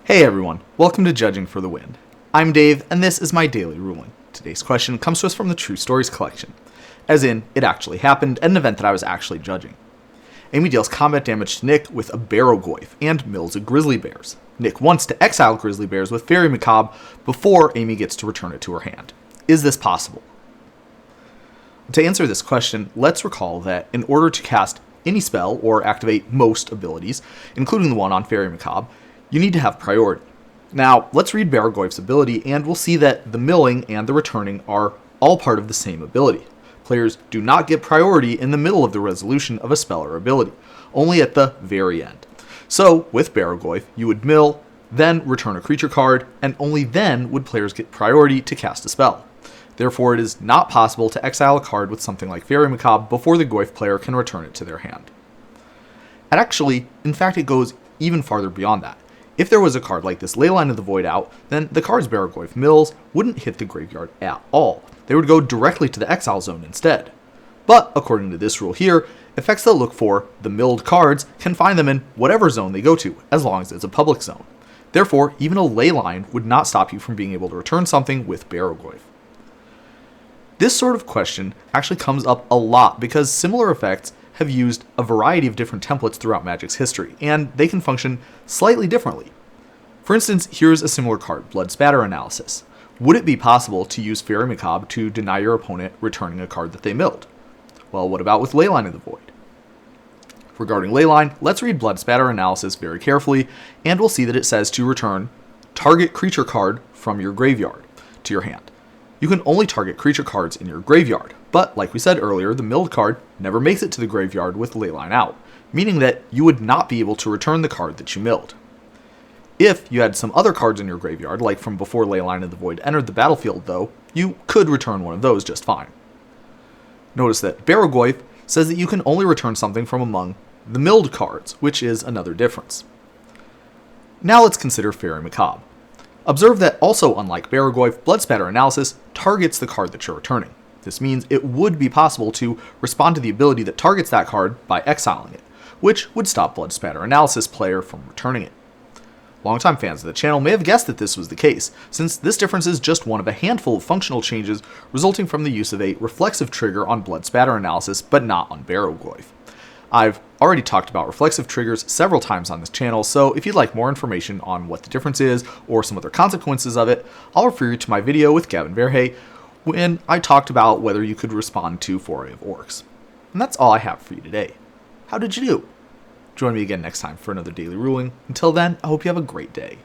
Hey everyone, welcome to Judging for the Wind. I'm Dave, and this is my daily ruling. Today's question comes to us from the True Stories collection, as in, it actually happened at an event that I was actually judging. Amy deals combat damage to Nick with a Barrowgoyf and mills a grizzly bears. Nick wants to exile grizzly bears with Faerie Macabre before Amy gets to return it to her hand. Is this possible? To answer this question, let's recall that in order to cast any spell or activate most abilities, including the one on Faerie Macabre, you need to have priority. Now, let's read Barrowgoyf's ability, and we'll see that the milling and the returning are all part of the same ability. Players do not get priority in the middle of the resolution of a spell or ability, only at the very end. So, with Barrowgoyf, you would mill, then return a creature card, and only then would players get priority to cast a spell. Therefore, it is not possible to exile a card with something like Faerie Macabre before the Goyf player can return it to their hand. And actually, in fact, it goes even farther beyond that. If there was a card like this Leyline of the Void out, then the cards Barrowgoyf mills wouldn't hit the graveyard at all. They would go directly to the exile zone instead. But, according to this rule here, effects that look for the milled cards can find them in whatever zone they go to, as long as it's a public zone. Therefore, even a Leyline would not stop you from being able to return something with Barrowgoyf. This sort of question actually comes up a lot because similar effects have used a variety of different templates throughout Magic's history, and they can function slightly differently. For instance, here's a similar card, Spatter Analysis. Would it be possible to use Faerie Macabre to deny your opponent returning a card that they milled? Well, what about with Leyline of the Void? Regarding Leyline, let's read Spatter Analysis very carefully, and we'll see that it says to return target creature card from your graveyard to your hand. You can only target creature cards in your graveyard, but like we said earlier, the milled card never makes it to the graveyard with Leyline out, meaning that you would not be able to return the card that you milled. If you had some other cards in your graveyard, like from before Leyline of the Void entered the battlefield though, you could return one of those just fine. Notice that Barrowgoyf says that you can only return something from among the milled cards, which is another difference. Now let's consider Faerie Macabre. Observe that also unlike Barrowgoyf, Spatter Analysis targets the card that you're returning. This means it would be possible to respond to the ability that targets that card by exiling it, which would stop Spatter Analysis player from returning it. Longtime fans of the channel may have guessed that this was the case, since this difference is just one of a handful of functional changes resulting from the use of a reflexive trigger on Spatter Analysis, but not on Barrowgoyf. I've already talked about reflexive triggers several times on this channel, so if you'd like more information on what the difference is or some other consequences of it, I'll refer you to my video with Gavin Verhey when I talked about whether you could respond to Foray of Orcs. And that's all I have for you today. How did you do? Join me again next time for another daily ruling. Until then, I hope you have a great day.